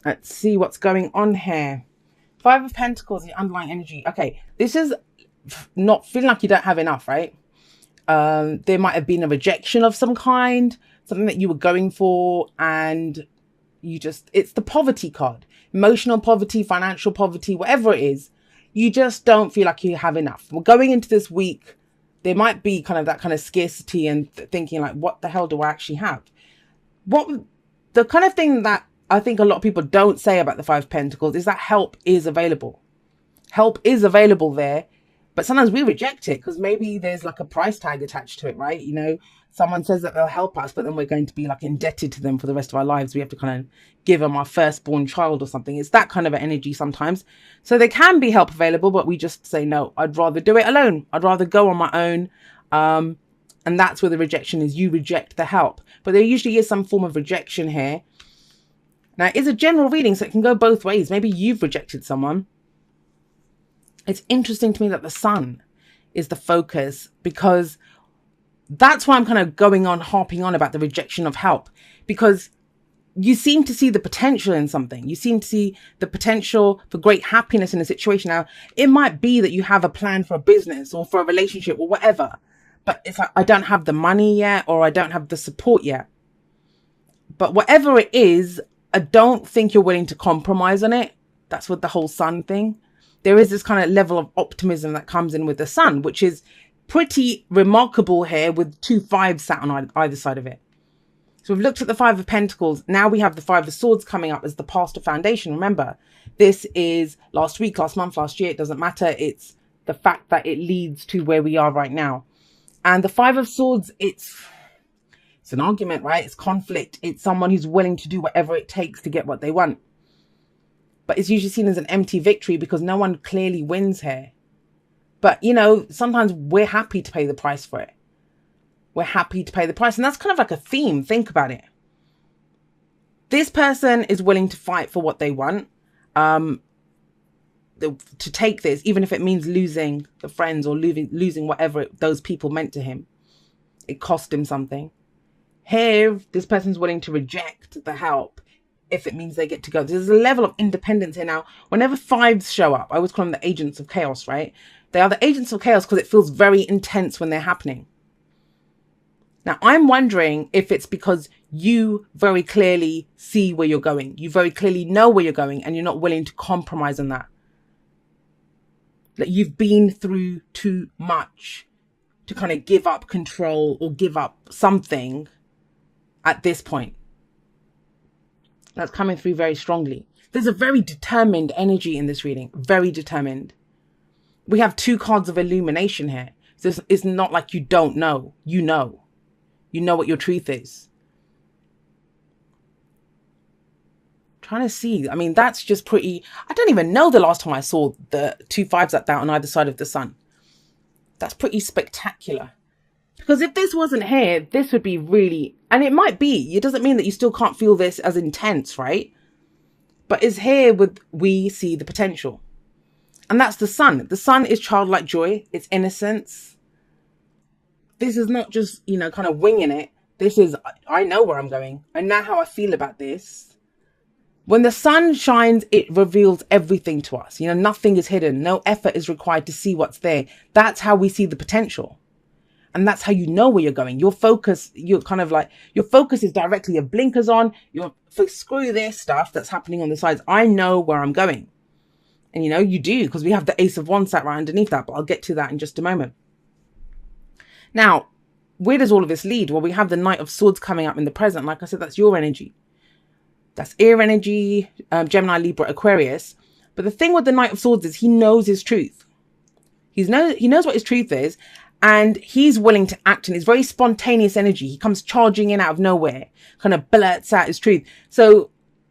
Let's see what's going on here. Five of Pentacles, the underlying energy. Okay, this is not feeling like you don't have enough, right? There might have been a rejection of some kind, something that you were going for, and it's the poverty card. Emotional poverty, financial poverty, whatever it is, you just don't feel like you have enough. Well, going into this week, there might be kind of that kind of scarcity and thinking like, what the hell do I actually have? The kind of thing that I think a lot of people don't say about the Five of Pentacles is that help is available. Help is available there, but sometimes we reject it because maybe there's like a price tag attached to it, right? You know, someone says that they'll help us, but then we're going to be like indebted to them for the rest of our lives. We have to kind of give them our firstborn child or something. It's that kind of an energy sometimes. So there can be help available, but we just say, no, I'd rather do it alone. I'd rather go on my own. And that's where the rejection is. You reject the help, but there usually is some form of rejection here. Now, it's a general reading, so it can go both ways. Maybe you've rejected someone. It's interesting to me that the sun is the focus, because that's why I'm kind of harping on about the rejection of help, because you seem to see the potential in something. You seem to see the potential for great happiness in a situation. Now, it might be that you have a plan for a business or for a relationship or whatever, but it's like, I don't have the money yet, or I don't have the support yet. But whatever it is, I don't think you're willing to compromise on it. That's with the whole sun thing. There is this kind of level of optimism that comes in with the sun, which is pretty remarkable here with 2 5s sat on either side of it. So we've looked at the Five of Pentacles. Now we have the Five of Swords coming up as the pastor foundation. Remember, this is last week, last month, last year. It doesn't matter. It's the fact that it leads to where we are right now. And the Five of Swords, it's an argument, right? It's conflict. It's someone who's willing to do whatever it takes to get what they want. But it's usually seen as an empty victory because no one clearly wins here. But, you know, sometimes we're happy to pay the price for it. We're happy to pay the price. And that's kind of like a theme. Think about it. This person is willing to fight for what they want. To take this, even if it means losing the friends or losing whatever those people meant to him. It cost him something. Here, this person's willing to reject the help if it means they get to go. There's a level of independence here now. Whenever 5s show up, I always call them the agents of chaos, right? They are the agents of chaos because it feels very intense when they're happening. Now, I'm wondering if it's because you very clearly see where you're going. You very clearly know where you're going and you're not willing to compromise on that. That you've been through too much to kind of give up control or give up something at this point. That's coming through very strongly. There's a very determined energy in this reading. Very determined. We have 2 cards of illumination here. So it's not like you don't know. You know. You know what your truth is. Trying to see. I mean, that's just pretty... I don't even know the last time I saw the 2 5s like that on either side of the sun. That's pretty spectacular. Because if this wasn't here, this would be really... And it might be. It doesn't mean that you still can't feel this as intense, right? But it's here with we see the potential. And that's the sun. The sun is childlike joy. It's innocence. This is not just, you know, kind of winging it. This is, I know where I'm going. I know how I feel about this. When the sun shines, it reveals everything to us. You know, nothing is hidden. No effort is required to see what's there. That's how we see the potential. And that's how you know where you're going. Your focus, you're kind of like, your focus is directly, your blinkers on, screw this stuff that's happening on the sides. I know where I'm going. And you know, you do, because we have the Ace of Wands sat right underneath that, but I'll get to that in just a moment. Now, where does all of this lead? Well, we have the Knight of Swords coming up in the present. Like I said, that's your energy. That's air energy, Gemini, Libra, Aquarius. But the thing with the Knight of Swords is he knows his truth. He knows what his truth is. And he's willing to act, and it's very spontaneous energy. He comes charging in out of nowhere, kind of blurts out his truth. So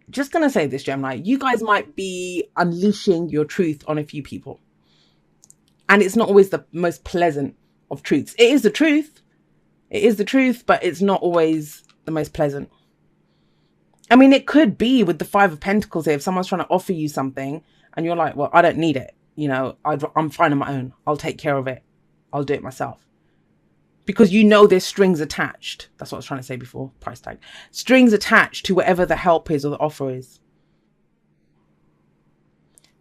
just going to say this, Gemini, you guys might be unleashing your truth on a few people. And it's not always the most pleasant of truths. It is the truth. It is the truth, but it's not always the most pleasant. I mean, it could be with the Five of Pentacles here. If someone's trying to offer you something and you're like, well, I don't need it. You know, I'm fine on my own. I'll take care of it. I'll do it myself. Because you know there's strings attached. That's what I was trying to say before. Price tag. Strings attached to whatever the help is or the offer is.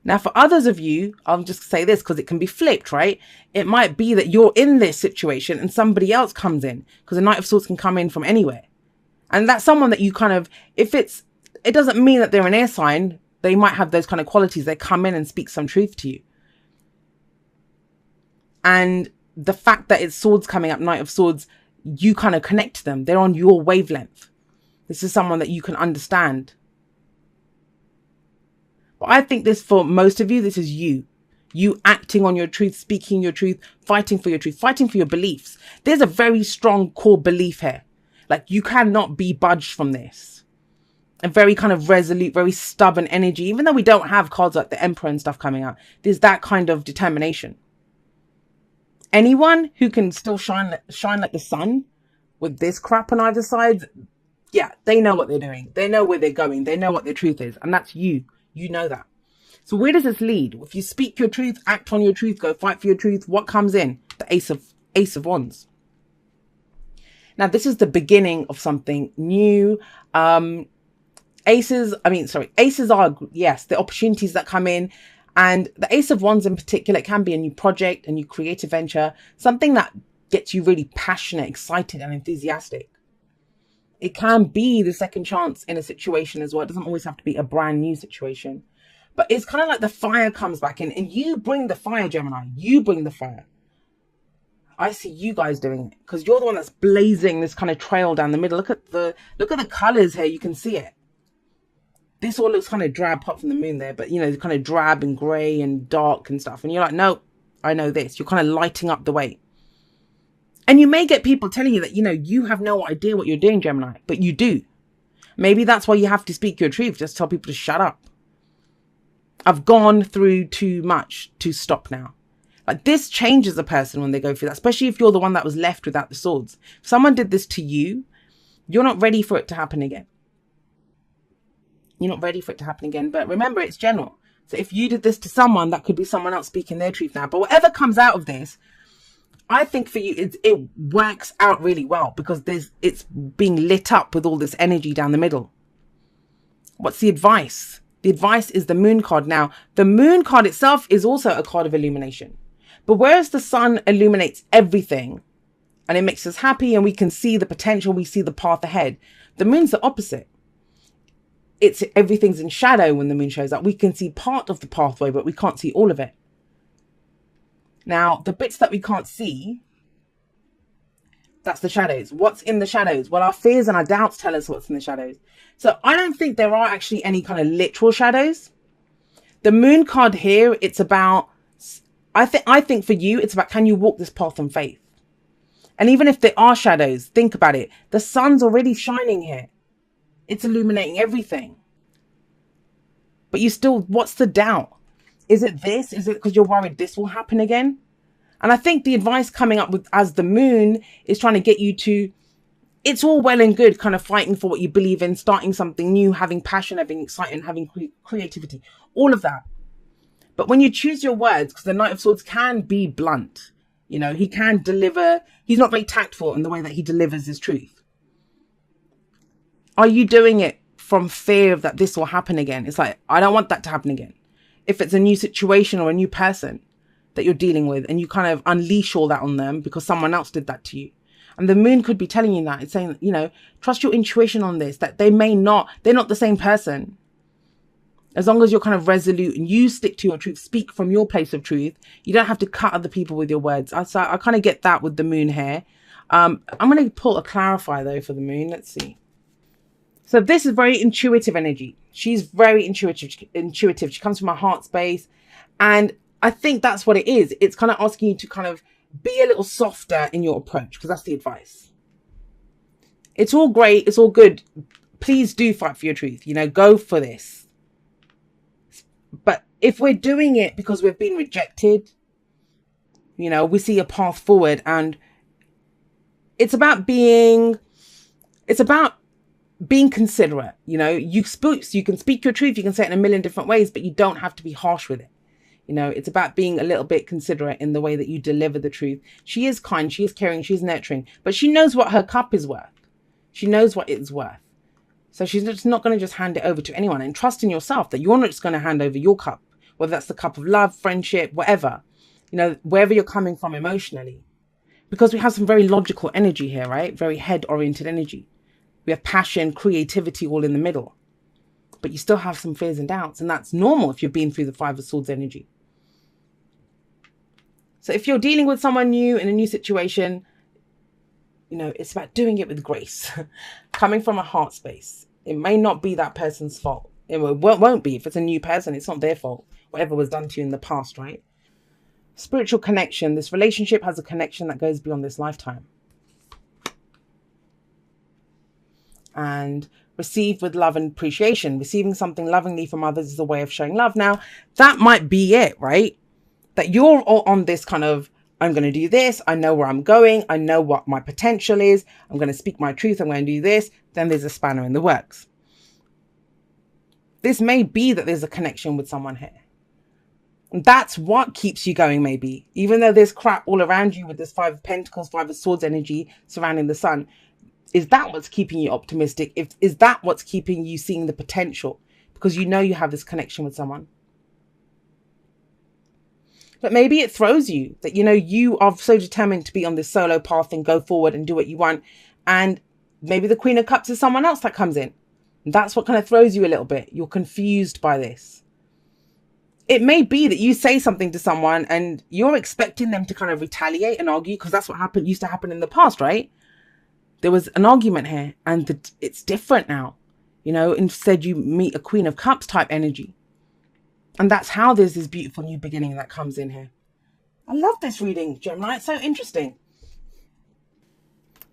Now, for others of you, I'll just say this because it can be flipped, right? It might be that you're in this situation and somebody else comes in, because the Knight of Swords can come in from anywhere. And that's someone that you kind of, it doesn't mean that they're an air sign. They might have those kind of qualities. They come in and speak some truth to you. And the fact that it's swords coming up, Knight of Swords, you kind of connect to them. They're on your wavelength. This is someone that you can understand. But I think this, for most of you, this is you. You acting on your truth, speaking your truth, fighting for your truth, fighting for your beliefs. There's a very strong core belief here. Like, you cannot be budged from this. A very kind of resolute, very stubborn energy. Even though we don't have cards like the Emperor and stuff coming out, there's that kind of determination. Anyone who can still shine like the sun with this crap on either side, yeah, they know what they're doing. They know where they're going. They know what their truth is. And that's you. You know that. So where does this lead? If you speak your truth, act on your truth, go fight for your truth, what comes in? The Ace of Wands. Now, this is the beginning of something new. Aces are, yes, the opportunities that come in. And the Ace of Wands in particular, it can be a new project, a new creative venture, something that gets you really passionate, excited, and enthusiastic. It can be the second chance in a situation as well. It doesn't always have to be a brand new situation. But it's kind of like the fire comes back in, and you bring the fire, Gemini. You bring the fire. I see you guys doing it because you're the one that's blazing this kind of trail down the middle. Look at the colors here. You can see it. This all looks kind of drab, apart from the moon there, but you know, kind of drab and grey and dark and stuff. And you're like, no, I know this. You're kind of lighting up the way. And you may get people telling you that, you know, you have no idea what you're doing, Gemini, but you do. Maybe that's why you have to speak your truth. Just tell people to shut up. I've gone through too much to stop now. Like, this changes a person when they go through that, especially if you're the one that was left without the swords. If someone did this to you, you're not ready for it to happen again. You're not ready for it to happen again. But remember, it's general. So if you did this to someone, that could be someone else speaking their truth now. But whatever comes out of this, I think for you, it works out really well because it's being lit up with all this energy down the middle. What's the advice? The advice is the Moon card. Now, the Moon card itself is also a card of illumination. But whereas the sun illuminates everything and it makes us happy and we can see the potential, we see the path ahead, the Moon's the opposite. Everything's in shadow when the Moon shows up. We can see part of the pathway, but we can't see all of it. Now, the bits that we can't see, that's the shadows. What's in the shadows? Well, our fears and our doubts tell us what's in the shadows. So I don't think there are actually any kind of literal shadows. The Moon card here, it's about, I think for you, it's about, can you walk this path in faith? And even if there are shadows, think about it. The sun's already shining here. It's illuminating everything. But you still, what's the doubt? Is it this? Is it because you're worried this will happen again? And I think the advice coming up with as the Moon is trying to get you to, it's all well and good kind of fighting for what you believe in, starting something new, having passion, having excitement, having creativity, all of that. But when you choose your words, because the Knight of Swords can be blunt, you know, he can deliver, he's not very tactful in the way that he delivers his truth. Are you doing it from fear of that this will happen again? It's like, I don't want that to happen again. If it's a new situation or a new person that you're dealing with and you kind of unleash all that on them because someone else did that to you. And the Moon could be telling you that. It's saying, you know, trust your intuition on this, that they're not the same person. As long as you're kind of resolute and you stick to your truth, speak from your place of truth, you don't have to cut other people with your words. I kind of get that with the Moon here. I'm going to pull a clarifier though for the Moon. Let's see. So this is very intuitive energy. She's very intuitive. She comes from her heart space. And I think that's what it is. It's kind of asking you to kind of be a little softer in your approach, because that's the advice. It's all great. It's all good. Please do fight for your truth. You know, go for this. But if we're doing it because we've been rejected, you know, we see a path forward, and it's about being considerate. You know, you can speak your truth, you can say it in a million different ways, but you don't have to be harsh with it. You know, it's about being a little bit considerate in the way that you deliver the truth. She is kind, she is caring, she's nurturing, but she knows what her cup is worth. She knows what it's worth. So she's just not going to just hand it over to anyone, and trust in yourself that you're not just going to hand over your cup whether that's the cup of love, friendship, whatever, you know, wherever you're coming from emotionally. Because we have some very logical energy here, right? Very head-oriented energy. We have passion, creativity all in the middle. But you still have some fears and doubts. And that's normal if you've been through the Five of Swords energy. So if you're dealing with someone new in a new situation, you know, it's about doing it with grace. Coming from a heart space. It may not be that person's fault. It won't be. If it's a new person, it's not their fault. Whatever was done to you in the past, right? Spiritual connection. This relationship has a connection that goes beyond this lifetime. And receive with love and appreciation. Receiving something lovingly from others is a way of showing love. Now, that might be it, right? That you're all on this kind of, I'm going to do this. I know where I'm going. I know what my potential is. I'm going to speak my truth. I'm going to do this. Then there's a spanner in the works. This may be that there's a connection with someone here. And that's what keeps you going, maybe. Even though there's crap all around you with this Five of Pentacles, Five of Swords energy surrounding the sun. Is that what's keeping you optimistic? Is that what's keeping you seeing the potential? Because you know you have this connection with someone. But maybe it throws you that, you know, you are so determined to be on this solo path and go forward and do what you want. And maybe the Queen of Cups is someone else that comes in. And that's what kind of throws you a little bit. You're confused by this. It may be that you say something to someone and you're expecting them to kind of retaliate and argue, because that's what used to happen in the past, right? There was an argument here and it's different now. You know, instead you meet a Queen of Cups type energy. And that's how there's this beautiful new beginning that comes in here. I love this reading, Gemini. It's so interesting.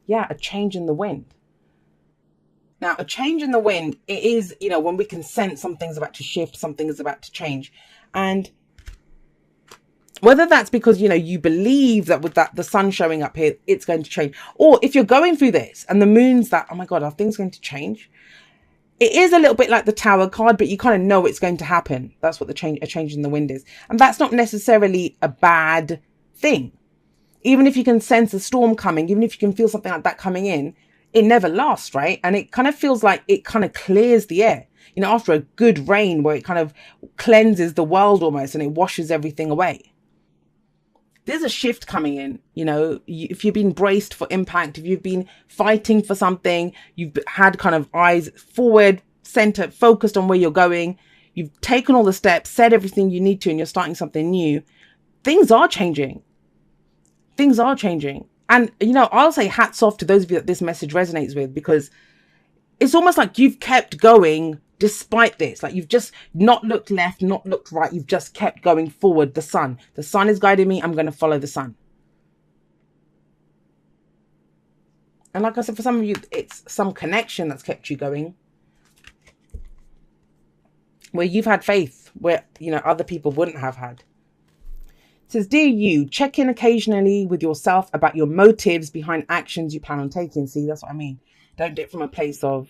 Yeah, a change in the wind. Now, a change in the wind, it is, you know, when we can sense something's about to shift, something is about to change. And whether that's because, you know, you believe that with that the sun showing up here, it's going to change. Or if you're going through this and the moon's that, oh my God, are things going to change? It is a little bit like the Tower card, but you kind of know it's going to happen. That's what a change in the wind is. And that's not necessarily a bad thing. Even if you can sense a storm coming, even if you can feel something like that coming in, it never lasts, right? And it kind of feels like it kind of clears the air. You know, after a good rain where it kind of cleanses the world almost and it washes everything away. There's a shift coming in, you know, if you've been braced for impact, if you've been fighting for something, you've had kind of eyes forward, centered, focused on where you're going. You've taken all the steps, said everything you need to, and you're starting something new. Things are changing. Things are changing. And, you know, I'll say hats off to those of you that this message resonates with, because it's almost like you've kept going despite this. Like you've just not looked left, not looked right. You've just kept going forward. The sun is guiding me. I'm going to follow the sun. And like I said, for some of you, it's some connection that's kept you going. Where you've had faith, where, you know, other people wouldn't have had. It says, dear you, check in occasionally with yourself about your motives behind actions you plan on taking. See, that's what I mean. Don't do it from a place of,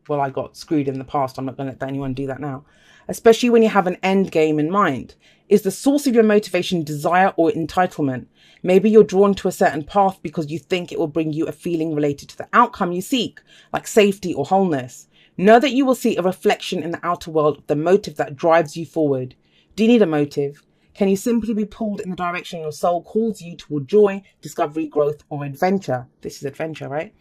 well, I got screwed in the past. I'm not going to let anyone do that now. Especially when you have an end game in mind. Is the source of your motivation desire or entitlement? Maybe you're drawn to a certain path because you think it will bring you a feeling related to the outcome you seek, like safety or wholeness. Know that you will see a reflection in the outer world of the motive that drives you forward. Do you need a motive? Can you simply be pulled in the direction your soul calls you toward joy, discovery, growth, or adventure? This is adventure, right?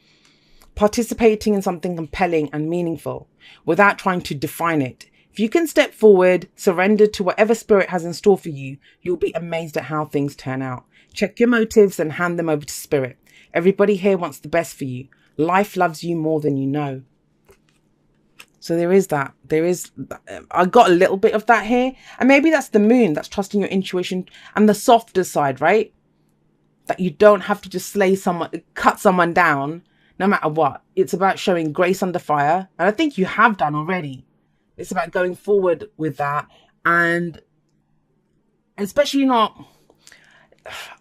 Participating in something compelling and meaningful without trying to define it. If you can step forward, surrender to whatever spirit has in store for you, you'll be amazed at how things turn out. Check your motives and hand them over to spirit. Everybody here wants the best for you. Life loves you more than you know. So there is that. I got a little bit of that here. And maybe that's the moon. That's trusting your intuition and the softer side, right? That you don't have to just cut someone down. No matter what, it's about showing grace under fire. And I think you have done already. It's about going forward with that. And especially not,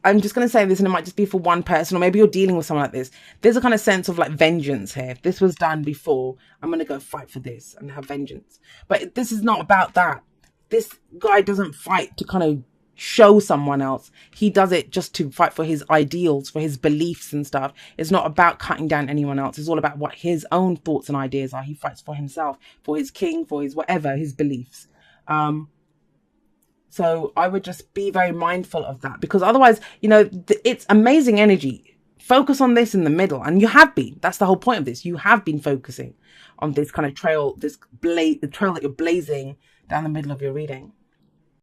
I'm just going to say this and it might just be for one person, or maybe you're dealing with someone like this. There's a kind of sense of like vengeance here. If this was done before, I'm going to go fight for this and have vengeance. But this is not about that. This guy doesn't fight to kind of show someone else. He does it just to fight for his ideals, for his beliefs and stuff. It's not about cutting down anyone else. It's all about what his own thoughts and ideas are. He fights for himself, for his king, for his whatever, his beliefs. So I would just be very mindful of that, because otherwise, you know, it's amazing energy. Focus on this in the middle, and you have been. That's the whole point of this. You have been focusing on this kind of trail, the trail that you're blazing down the middle of your reading.